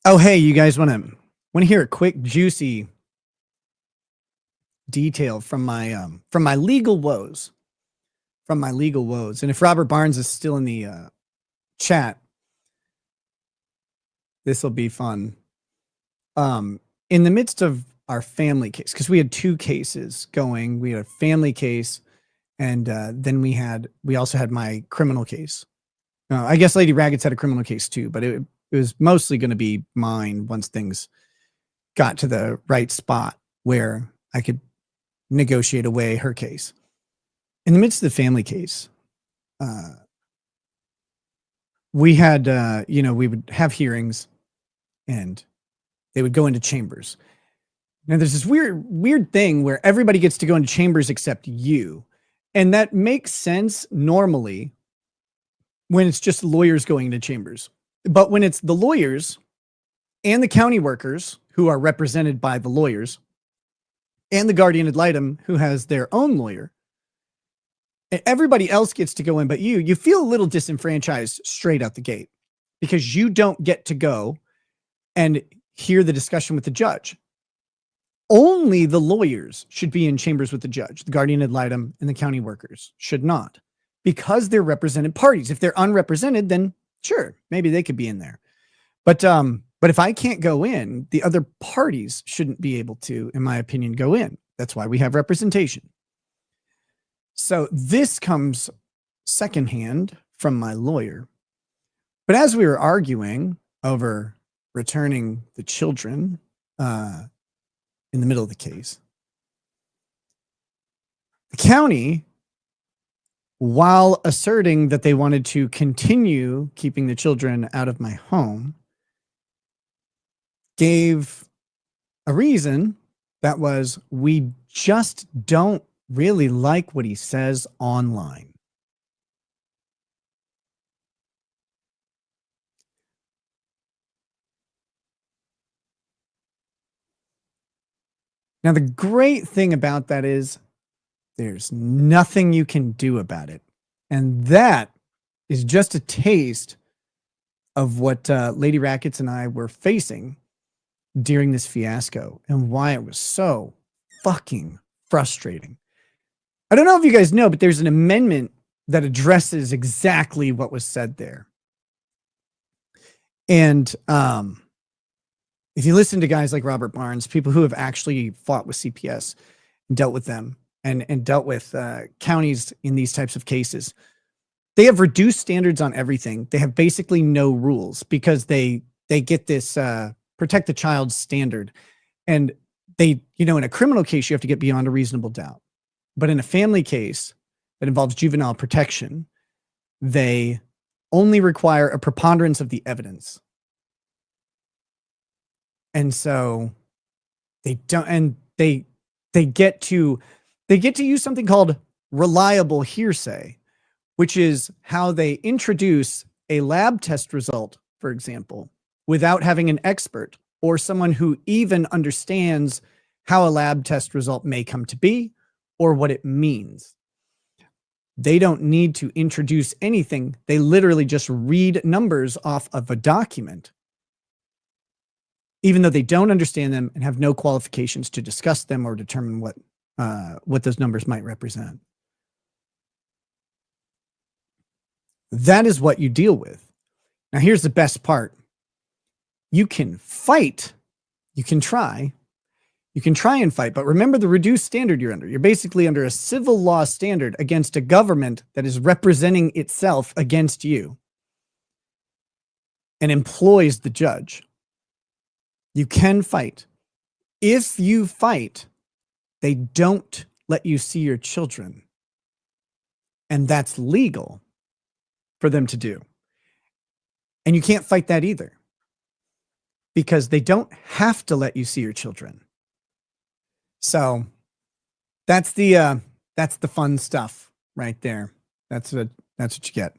Oh, hey, you guys want to hear a quick, juicy detail from my legal woes, from my legal woes. And if Robert Barnes is still in the chat, this will be fun. In the midst of our family case, because we had two cases going, we had a family case, and then we also had my criminal case. I guess Lady Raggets had a criminal case too, but it was mostly going to be mine once things got to the right spot where I could negotiate away her case. In the midst of the family case, we had, we would have hearings and they would go into chambers. Now there's this weird thing where everybody gets to go into chambers except you. And that makes sense normally when it's just lawyers going into chambers. But when it's the lawyers and the county workers who are represented by the lawyers and the guardian ad litem who has their own lawyer, and everybody else gets to go in but you feel a little disenfranchised straight out the gate because you don't get to go and hear the discussion with the judge. Only the lawyers should be in chambers with the judge. The guardian ad litem and the county workers should not, because they're represented parties. If they're unrepresented, then sure, maybe they could be in there. But if I can't go in, the other parties shouldn't be able to, in my opinion, go in. That's why we have representation. So this comes secondhand from my lawyer. But as we were arguing over returning the children in the middle of the case, the county, while asserting that they wanted to continue keeping the children out of my home, gave a reason that was, we just don't really like what he says online. Now, the great thing about that is there's nothing you can do about it. And that is just a taste of what Lady Rackets and I were facing during this fiasco and why it was so fucking frustrating. I don't know if you guys know, but there's an amendment that addresses exactly what was said there. And if you listen to guys like Robert Barnes, people who have actually fought with CPS and dealt with them and dealt with counties in these types of cases, they have reduced standards on everything. They have basically no rules because they get this protect the child standard. And they, in a criminal case, you have to get beyond a reasonable doubt. But in a family case that involves juvenile protection, they only require a preponderance of the evidence. And so they don't, and they get to use something called reliable hearsay, which is how they introduce a lab test result, for example, without having an expert or someone who even understands how a lab test result may come to be or what it means. They don't need to introduce anything. They literally just read numbers off of a document, even though they don't understand them and have no qualifications to discuss them or determine what those numbers might represent. That is what you deal with. Now, here's the best part. You can fight. You can try and fight, but remember the reduced standard you're under. You're basically under a civil law standard against a government that is representing itself against you and employs the judge. You can fight. If you fight, they don't let you see your children. And that's legal for them to do. And you can't fight that either, because they don't have to let you see your children. So that's the fun stuff right there. That's what you get.